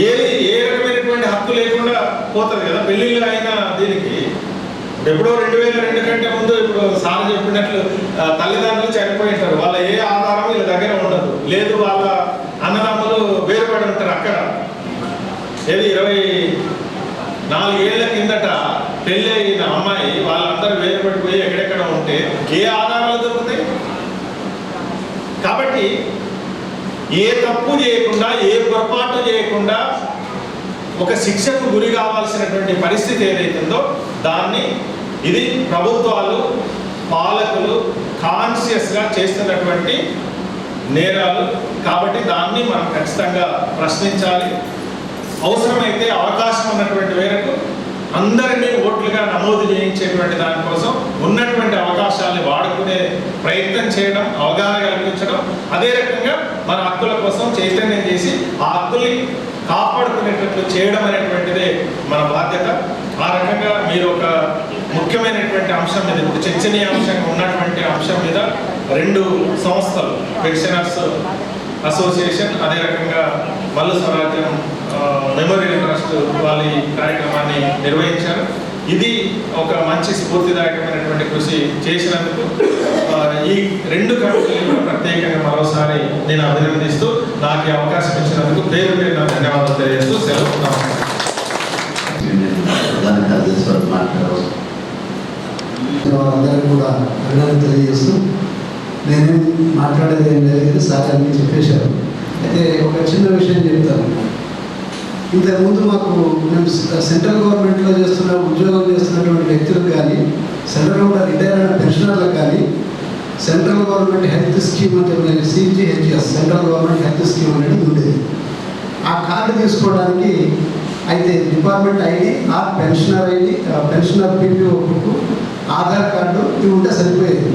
ఏ రకమైనటువంటి హక్కు లేకుండా పోతుంది కదా పెళ్లిళ్ళు అయిన దీనికి. ఎప్పుడో 2002 కంటే ముందు, ఇప్పుడు సార్ చెప్పినట్లు తల్లిదండ్రులు చనిపోయింటారు, వాళ్ళ ఏ ఆధారం వీళ్ళ దగ్గర ఉండదు, లేదు వాళ్ళ అన్నదమ్ములు వేరుపడి ఉంటారు. అక్కడ ఏది 24 ఏళ్ల కిందట పెళ్ళి అయిన అమ్మాయి వాళ్ళందరూ వేరుపడిపోయి ఎక్కడెక్కడ ఉంటే ఏ ఆధారాలు దొరుకుతాయి? కాబట్టి ఏ తప్పు చేయకుండా, ఏ పొరపాటు చేయకుండా ఒక శిక్షకు గురి కావాల్సినటువంటి పరిస్థితి ఏదైతుందో దాన్ని ఇది ప్రభుత్వాలు, పాలకులు కాన్షియస్గా చేస్తున్నటువంటి నేరాలు. కాబట్టి దాన్ని మనం ఖచ్చితంగా ప్రశ్నించాలి. అవసరమైతే అవకాశం ఉన్నటువంటి మేరకు అందరినీ ఓట్లుగా నమోదు చేయించేటువంటి దానికోసం ఉన్నటువంటి అవకాశాన్ని వాడుకునే ప్రయత్నం చేయడం, అవగాహన కల్పించడం, అదే రకంగా మన హక్కుల కోసం చైతన్యం చేసి ఆ హక్కుల్ని కాపాడుకునేటట్లు చేయడం అనేటువంటిదే మన బాధ్యత. ఆ రకంగా మీరు ఒక ముఖ్యమైనటువంటి అంశం మీద, ఇప్పుడు చర్చనీయాంశంగా ఉన్నటువంటి అంశం మీద 2 సంస్థలు, పెన్షనర్స్ అసోసియేషన్, అదే రకంగా మల్లు స్వరాజ్యం మెమోరియల్ ట్రస్ట్ వాళ్ళు ఈ కార్యక్రమాన్ని నిర్వహించారు. ఇది ఒక మంచి స్ఫూర్తిదాయకమైనటువంటి కృషి చేసినందుకు ఈ 2 కమిటీలు కూడా ప్రత్యేకంగా మరోసారి నేను అభినందిస్తూ నాకు ఈ అవకాశం ఇచ్చినందుకు పేరు ధన్యవాదాలు తెలియజేస్తూ సెలవుతున్నాను. అందరికీ కూడా అభినందన తెలియజేస్తూ నేను మాట్లాడేది ఏం లేదు, సార్ అన్నీ చెప్పేశారు. అయితే ఒక చిన్న విషయం చెప్తాను. ఇంతకుముందు మాకు మేము సెంట్రల్ గవర్నమెంట్లో ఉద్యోగం చేస్తున్నటువంటి వ్యక్తులకు కానీ, సెంట్రల్ కూడా రిటైర్ అయిన పెన్షనర్లకు కానీ సెంట్రల్ గవర్నమెంట్ హెల్త్ స్కీమ్ అంటే CGHS, central government health scheme అనేది ఉండేది. ఆ కార్డు తీసుకోవడానికి అయితే డిపార్ట్మెంట్ ID, ఆ pensioner ID, pensioner PPO book, Aadhaar card ఇవి ఉంటే సరిపోయేది.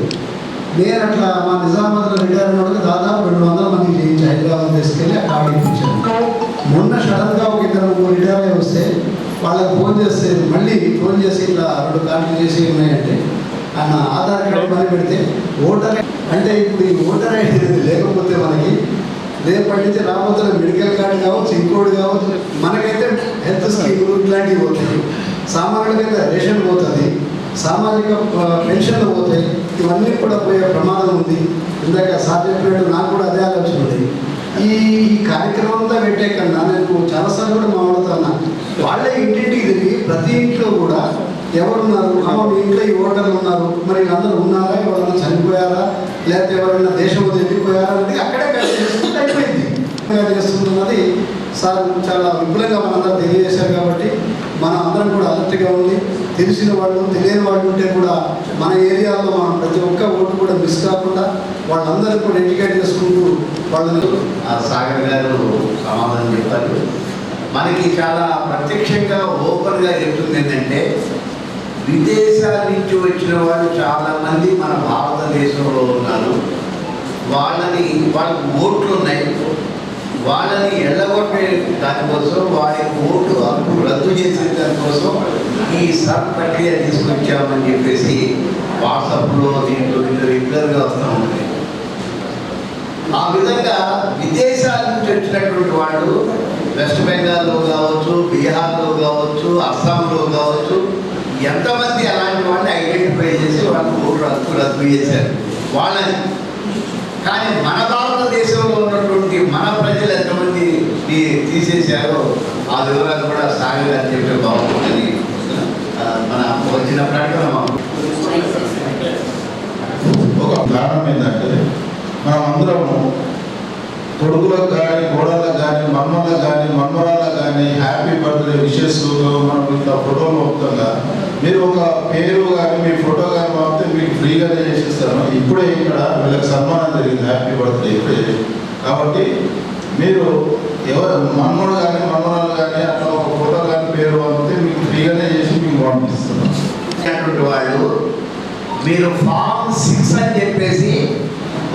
నేను అట్లా మా నిజామాబాద్లో రిటైర్ అయిన వాళ్ళకి దాదాపు 200 మందికి చేయించి హైదరాబాద్ తీసుకెళ్ళి ఆ కార్డు ఇప్పించాను. మొన్న సడన్గా ఒక 2 రిటైర్ అయ్యి వస్తే వాళ్ళకి ఫోన్ చేస్తే, మళ్ళీ ఫోన్ చేసి ఇట్లా 2 కార్డులు చేసి ఉన్నాయంటే ఆయన ఆధార్ కార్డు పని పెడితే ఓటర్ అంటే ఇప్పుడు ఈ ఓటర్ ID లేకపోతే మనకి రేపటి నుంచి రాబోతున్న మెడికల్ కార్డు కావచ్చు, ఇంకోటి కావచ్చు, మనకైతే హెల్త్ స్కీములు ఇట్లాంటివి పోతాయి, సామాన్యులకైతే రేషన్ పోతుంది, సామాజిక పెన్షన్లు పోతాయి, ఇవన్నీ కూడా పోయే ప్రమాదం ఉంది. ఇందాక సార్ చెప్పినట్టు నాకు కూడా అదే ఆలోచన ఉంది. ఈ కార్యక్రమం అంతా పెట్టే కన్నా నేను చాలాసార్లు కూడా మాట్లాడుతున్నా, వాళ్ళే ఇంటింటికి తిరిగి ప్రతి ఇంట్లో కూడా ఎవరున్నారు, మీ ఇంట్లో ఈ ఓటర్లు ఉన్నారు, మరి అందరూ ఉన్నారా, ఎవరైనా చనిపోయారా, లేకపోతే ఎవరైనా దేశం వెళ్ళిపోయారా అనేది అక్కడే అయిపోయింది చేస్తున్నది. సార్ చాలా విపులంగా మనందరూ తెలియజేశారు. కాబట్టి మనం అందరం కూడా అలర్ట్గా ఉండి, తెలిసిన వాళ్ళు తెలియని వాళ్ళు ఉంటే కూడా మన ఏరియాలో మనం ప్రతి ఒక్క ఓటు కూడా మిస్ కాకుండా వాళ్ళందరూ కూడా ఎడ్యుకేట్ చేసుకుంటూ వాళ్ళని సాగర్ గారు సమాధానం చెప్పారు. మనకి చాలా ప్రత్యక్షంగా ఓపెన్గా చెప్తుంది ఏంటంటే, విదేశాల నుంచి వచ్చిన వాళ్ళు చాలామంది మన భారతదేశంలో ఉన్నారు. వాళ్ళకి ఓట్లు ఉన్నాయి, వాళ్ళని ఎల్లగొట్టే దానికోసం, వారి ఓటు హక్కు రద్దు చేసే దానికోసం ఈ సబ్ ప్రక్రియ తీసుకొచ్చామని చెప్పేసి వాట్సాప్లో దీంట్లో రెగ్యులర్గా వస్తూ ఉంటుంది. ఆ విధంగా విదేశాల నుంచి వచ్చినటువంటి వాళ్ళు వెస్ట్ బెంగాల్లో కావచ్చు, బీహార్లో కావచ్చు, అస్సాంలో కావచ్చు, ఎంతమంది అలాంటి వాళ్ళని ఐడెంటిఫై చేసి వాళ్ళు ఓటు హక్కు రద్దు చేశారు వాళ్ళని. కానీ మన భారతదేశంలో ఉన్నటువంటి మన ప్రజలు ఎంతమంది తీసేశారో ఆ వివరాలు కూడా సాగర్ అని చెప్పే బాగుంటుంది. మన వచ్చిన ప్రకటన ఒక కారణం ఏంటంటే మనం అందరము కొడుకులకు కానీ కోడళ్ళకు కానీ మన్మలకు కానీ మన్మరాళ్ళకు కానీ హ్యాపీ బర్త్డే విషెస్ మనం ఇంత ఫోటోలు పంపుతుందా, మీరు ఒక పేరు కానీ మీ ఫోటో కానీ పంపితే మీకు ఫ్రీగానే చేసేస్తాను. ఇప్పుడే ఇక్కడ వీళ్ళకి సన్మానం జరిగింది, హ్యాపీ బర్త్డే ఇప్పుడే. కాబట్టి మీరు ఎవరు మన్మడు కానీ మన్మరాలు కానీ అట్లా ఒక ఫోటో కానీ పేరు పంపితే మీకు ఫ్రీగానే చేసి మీకు పంపిస్తున్నాం. వాళ్ళు మీరు ఫామ్ 6 అని చెప్పేసి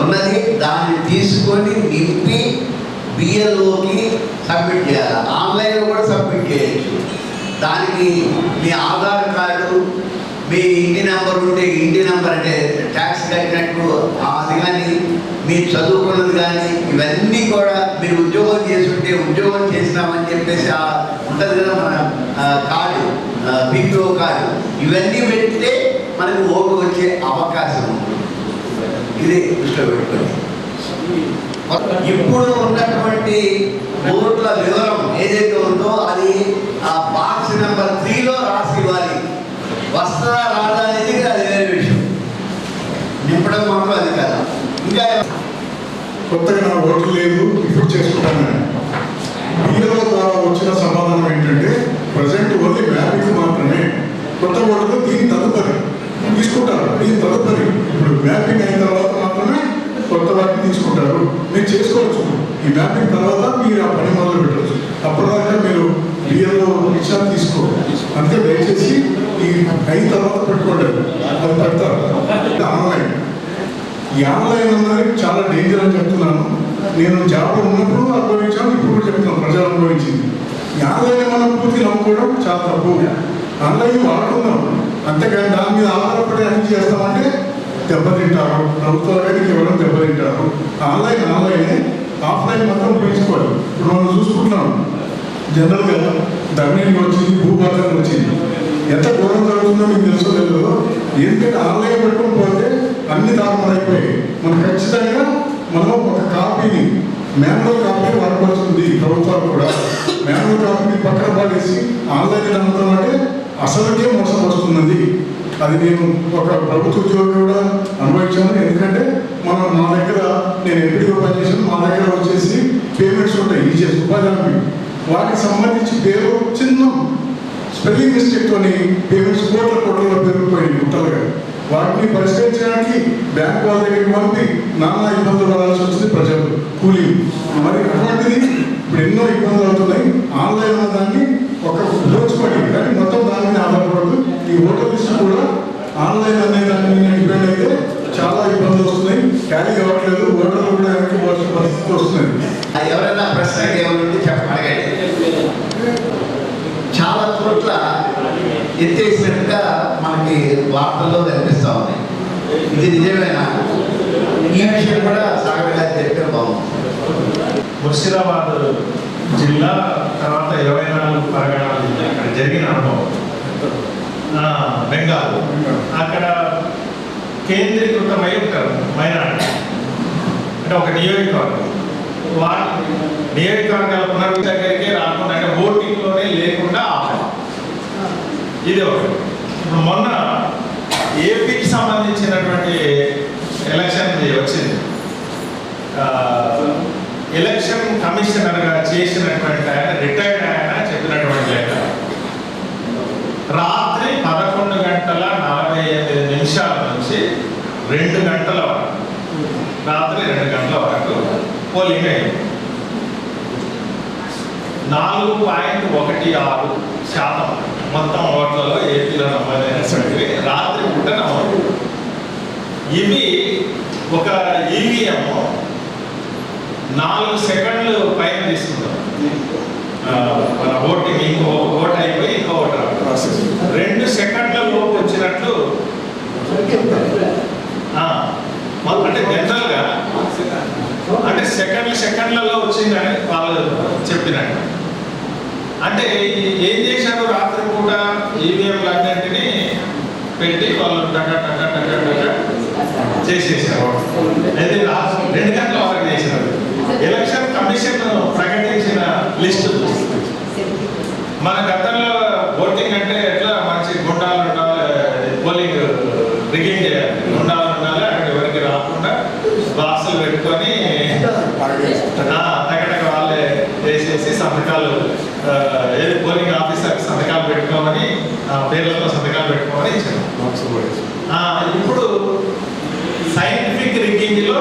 ఉన్నది, దాన్ని తీసుకొని నింపి బిఎల్ఓకి సబ్మిట్ చేయాలి. ఆన్లైన్లో కూడా సబ్మిట్ చేయొచ్చు. దానికి మీ ఆధార్ కార్డు, మీ ఇంటి నెంబర్ ఉంటే ఇంటి నెంబర్, అంటే ట్యాక్స్ కట్టినట్టు అది కానీ, మీరు చదువుకున్నది కానీ, ఇవన్నీ కూడా మీరు ఉద్యోగం చేస్తుంటే ఉద్యోగం చేసినామని చెప్పేసి ఉంటుంది కదా మన కార్డు, పిపిఓ కార్డు, ఇవన్నీ పెడితే మనకు ఓటు వచ్చే అవకాశం ఉంటుంది. ఇది దృష్టిలో పెట్టుకొని ఇప్పుడు ఉన్నటువంటి ఓట్ల వివరం ఏదైతే ఉందో అది ఆ బాక్స్ నెంబర్ 3లో రాసి ఇవ్వాలి. వస్తుందా రాదా అనేది అది వేరే విషయం. నింపడం మాత్రం అది కదా. ఇంకా కొత్తగా నా ఓట్లు లేదు, ఇప్పుడు చేసుకుంటాను. బియ్యంలో ద్వారా వచ్చిన సమాధానం ఏంటంటే ప్రజెంట్ ఓన్లీ మ్యాపింగ్ మాత్రమే. కొత్త ఓట్లు దీని తదుపరి తీసుకుంటారు. దీని తదుపరి ఇప్పుడు మ్యాపింగ్ అయిన తర్వాత మాత్రమే కొత్త వాటిని తీసుకుంటారు. మీరు చేసుకోవచ్చు. ఈ మ్యాపింగ్ తర్వాత మీరు ఆ పని మొదలు పెట్టవచ్చు. అప్పటిదాకా మీరు బియ్యంలో విషయాలు తీసుకోవాలి. అంతే. దయచేసి ఈ అయిన తర్వాత పెట్టుకోండి, అది పెడతారు. ఆన్లైన్, ఈ ఆన్లైన్ అన్నది చాలా డేంజర్ అని చెప్తున్నాను. నేను జాబ్లో ఉన్నప్పుడు అనుభవించాను, ఇప్పుడు కూడా చెప్తున్నాను, ప్రజలు అనుభవించింది. ఈ ఆన్లైన్ మనం పూర్తి నమ్ముకోవడం చాలా తప్పు. ఆన్లైన్ వాడుతున్నాం, అంతేకాని దాని మీద ఆధారపడి అన్ని చేస్తామంటే దెబ్బతింటారు. ప్రభుత్వానికి ఇవ్వడం దెబ్బతింటారు. ఆన్లైనే, ఆఫ్లైన్ మాత్రం ఉపయోగించుకోవాలి. ఇప్పుడు మనం చూసుకుంటున్నాం, జనరల్గా ధరణి వచ్చింది, భూభాగం వచ్చింది. ఎంత ఘోరం జరుగుతుందో మీకు తెలుసో లేదు. ఎందుకంటే ఆన్లైన్ పెట్టుకుని పోతే అన్ని దారుణమైపోయాయి. మనం ఖచ్చితంగా మనం ఒక కాపీని, మాన్యువల్ కాపీ వాడవలసింది. ప్రభుత్వాలు కూడా మాన్యువల్ కాపీని పక్కన పడేసి ఆన్లైన్ నమ్ముతాం అంటే అసలుకే మోసపరుస్తున్నది. అది నేను ఒక ప్రభుత్వ ఉద్యోగి కూడా అనుభవించాను. ఎందుకంటే మా దగ్గర నేను ఎంపీడీగా పనిచేసాను. మా దగ్గర వచ్చేసి పేమెంట్స్ ఉంటాయి, ఈజీఎస్ ఉపాధి హామీ, వాటికి సంబంధించి పేరు చిన్న స్పెల్లింగ్ మిస్టేక్తోని పేమెంట్స్ కోట్ల పెరిగిపోయింది గుట్టలుగా. వాటిని పరిష్కరించడానికి బ్యాంక్ వాళ్ళ దగ్గరికి పంపి నానా ఇబ్బందులు పడాల్సి వచ్చింది ప్రజలు, కూలీ. మరి అటువంటిది ఇప్పుడు ఎన్నో ఇబ్బందులు అవుతున్నాయి. ఆన్లైన్ ఉన్న దాన్ని ఒక దోచుకోండి, కానీ మొత్తం దాని మీద ఆధారపడదు. ఈ ఓటర్ లిస్ట్ కూడా ఆన్లైన్ అనే దాని మీద డిపెండ్ అయితే చాలా ఇబ్బందులు వస్తున్నాయి. క్యారీ కావట్లేదు, ఓటర్లు కూడా వెనక్కి పోవాల్సిన పరిస్థితి వస్తుంది. ఎవరైనా ప్రశ్న ఏమైనా చెప్పండి. చాలా చోట్ల ఎత్తేసినట్టుగా మనకి వార్తల్లో కనిపిస్తూ ఉన్నాయి. ఇది నిజమేనా? ఈ విషయం కూడా సాగర్ గారు చెప్తే బాగుంది. ముర్షిదాబాద్ జిల్లా తర్వాత 24 పరగణాలు అక్కడ జరిగిన అనుభవం. బెంగాల్ అక్కడ కేంద్రీకృతమై ఉంటారు మైనారిటీ, అంటే ఒక నియోజకవర్గం. నియోజకవర్గాల పునర్విధి దగ్గరికే రాకుండా, అంటే ఓటింగ్లోనే లేకుండా ఆపాలి. ఇది ఒకటి. ఇప్పుడు మొన్న ఏపీకి సంబంధించినటువంటి ఎలక్షన్ వచ్చింది. ఎలక్షన్ కమిషనర్గా చేసినటువంటి ఆయన, రిటైర్డ్ ఆయన చెప్పినటువంటి లేఖ, రాత్రి 11:48 నుంచి 2 గంటల వరకు, రాత్రి 2 గంటల వరకు పోలింగ్ అయింది. 4.16% మొత్తం ఓట్లలో ఏపీలో నమోదైనటువంటివి రాత్రి పూట నమోదు. ఇవి ఒక ఈవీఎం 4 సెకండ్లు పైన తీసుకుంటాం. మన ఓటింగ్ ఇంకో ఓట్ అయిపోయి ఇంకో ఓటు 2 సెకండ్ల లోపు వచ్చినట్లు, అంటే జనరల్గా అంటే సెకండ్లలో వచ్చిందని వాళ్ళు చెప్పినట్టు. అంటే ఏం చేశారు, రాత్రి పూట ఈవీఎంలన్నింటినీ పెట్టి వాళ్ళు టక చేసేసారు. అయితే 2 గంటల వరకు చేసినారు. ఎలక్షన్ కమిషన్ ప్రకటించిన మన గతంలో ఓటింగ్ అంటే ఎట్లా మంచి గుండాలు ఉండాలి, పోలింగ్ రిగింగ్ చేయాలి, గుండాలు ఉండాలి, అక్కడ ఎవరికి రాకుండా బాక్సులు పెట్టుకొని తగ్గ వాళ్ళే వేసేసి సంతకాలు ఏది పోలింగ్ ఆఫీసర్ సంతకాలు పెట్టుకోమని పేర్లతో సంతకాలు పెట్టుకోమని ఇచ్చారు. ఇప్పుడు సైంటిఫిక్ రిగ్గింగ్ లో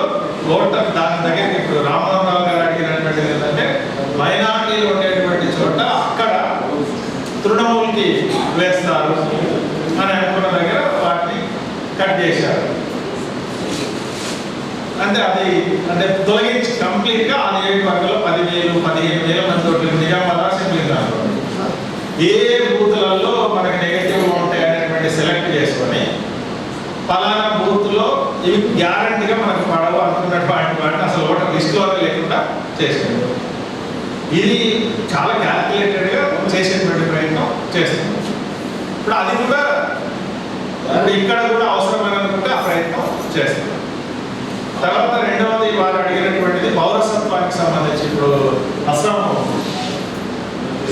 ఓటర్ దాని దగ్గర ఇప్పుడు రామ్మోహన్ రావు గారు అడిగినటువంటిది ఏంటంటే మైనారిటీలు ఉండేటువంటి చోట అక్కడ తృణమూల్కి వేస్తారు అని అనుకున్న దగ్గర వాటిని కట్ చేశారు. అంటే అది అంటే తొలగించి కంప్లీట్ గా ఆ నియోజకవర్గంలో 10,000-15,000 మంది ఓట్లు నిజామాబాద్ అసెంబ్లీ దాంట్లో ఏ బూతులలో మనకి నెగటివ్ ఉంటాయి అనేటువంటి సెలెక్ట్ చేసుకొని పలానా బూత్ లో ఇవి గ్యారంటీగా మనకు పడవు అనుకున్నటువంటి వాటిని అసలు ఓటర్ లిస్టులోనే లేకుండా చేసింది. ఇది చాలా క్యాల్కులేటెడ్ గా చేసేటువంటి ప్రయత్నం చేస్తుంది. ఇప్పుడు అది కూడా ఇక్కడ కూడా అవసరమని అనుకుంటే ఆ ప్రయత్నం చేస్తుంది. తర్వాత రెండవది వారు అడిగినటువంటిది పౌరసత్వానికి సంబంధించి ఇప్పుడు అస్సాం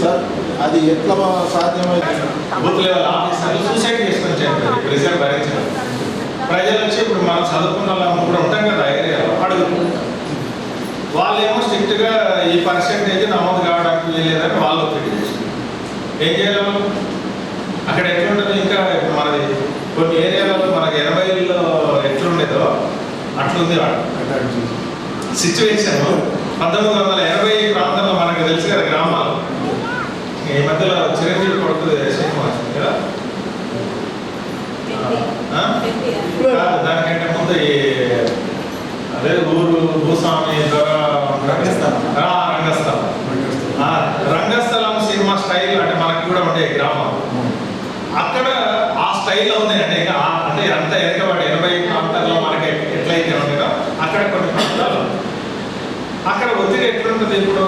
సార్ అది ఎట్లా సాధ్యమైంది? బూత్ లెవెల్ ఆఫీసర్లు సూసైడ్ చేసుకొని చెప్పారు ప్రెజర్ భరించడం. ప్రజలు వచ్చి ఇప్పుడు మనం చదువుకున్న వాళ్ళము కూడా ఉంటాం కదా ఏరియాలో అడుగుతున్నారు. వాళ్ళేమో స్ట్రిక్ట్ గా ఈ పర్సెంటేజ్ నమోదు కావడానికి వీలేదని వాళ్ళు ఒత్తిడి చేస్తారు. ఏం చేయాలి? అక్కడ ఎట్లుంటుంది ఇంకా మనది కొన్ని ఏరియాలలో మనకి 80లో ఎట్లుండేదో అట్లుంది సిచ్యువేషన్. 1980 ప్రాంతంలో మనకు తెలుసు కదా గ్రామాలు. ఈ మధ్యలో చిరంజీవి కొడుకు సినిమా వచ్చింది కదా, దానికంటే ముందు అదే ఊరు భూస్వామి రంగస్థలం సినిమా స్టైల్ అంటే మనకి కూడా ఉండే గ్రామం. అక్కడ ఆ స్టైల్లో ఉంది అంటే అంటే అంత వెనకబడి 80 ప్రాంతాల్లో మనకి ఎట్లయితే ఉండేదో అక్కడ కొన్ని ప్రాంతాలు అక్కడ ఒత్తిడి ఎట్లుంటుంది. ఇప్పుడు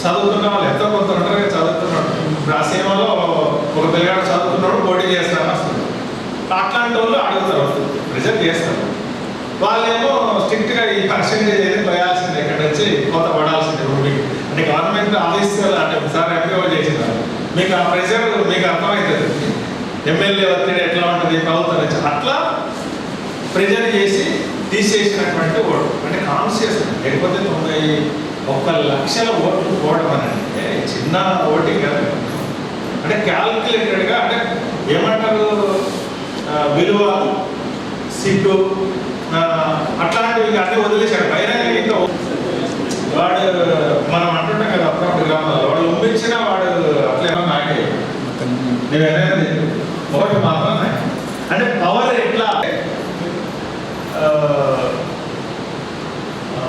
చదువుతున్న వాళ్ళు ఎంతో కొంత ఉంటారు, చదువుతున్నాడు. ఇప్పుడు ఆ సినిమాలో ఒక పిల్లగాడు చదువుతున్నాడు పోటీ చేస్తాను వస్తుంది. అట్లాంటి వాళ్ళు అడుగుతారు, రిజర్వ్ చేస్తారు. వాళ్ళేమో స్ట్రిక్ట్గా ఈ పర్సెంటేజ్ అయితే పోయాల్సిందే, ఇక్కడ నుంచి కోత పడాల్సిందే భూమికి. అంటే గవర్నమెంట్ ఆఫీసర్ అంటే సార్ ఎంపీ చేసినారు, మీకు ఆ ప్రెషర్ మీకు అర్థమవుతుంది. ఎమ్మెల్యే ఒత్తిడి ఎట్లా ఉంటుంది ప్రభుత్వం నుంచి, అట్లా ప్రెజర్ చేసి తీసేసినటువంటి ఓటు అంటే కాన్షియస్. లేకపోతే 91 లక్షల ఓట్లు పోవడం అని అంటే చిన్న ఓటింగ్ కదా. అంటే క్యాల్కులేటెడ్గా అంటే ఏమంటారు విలువ సిగ్గు అట్లాంటివి అన్నీ వదిలేశాడు. బహిరంగ ఇంకా వాడు మనం అంటుంటాం కదా అప్పుడప్పుడు గ్రామాల్లో వాడు ఉమ్మించిన వాడు అట్లేమో నాకే నేనేది ఒకటి మాత్రం అంటే పవర్ ఎట్లా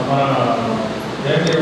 మన ఏంటి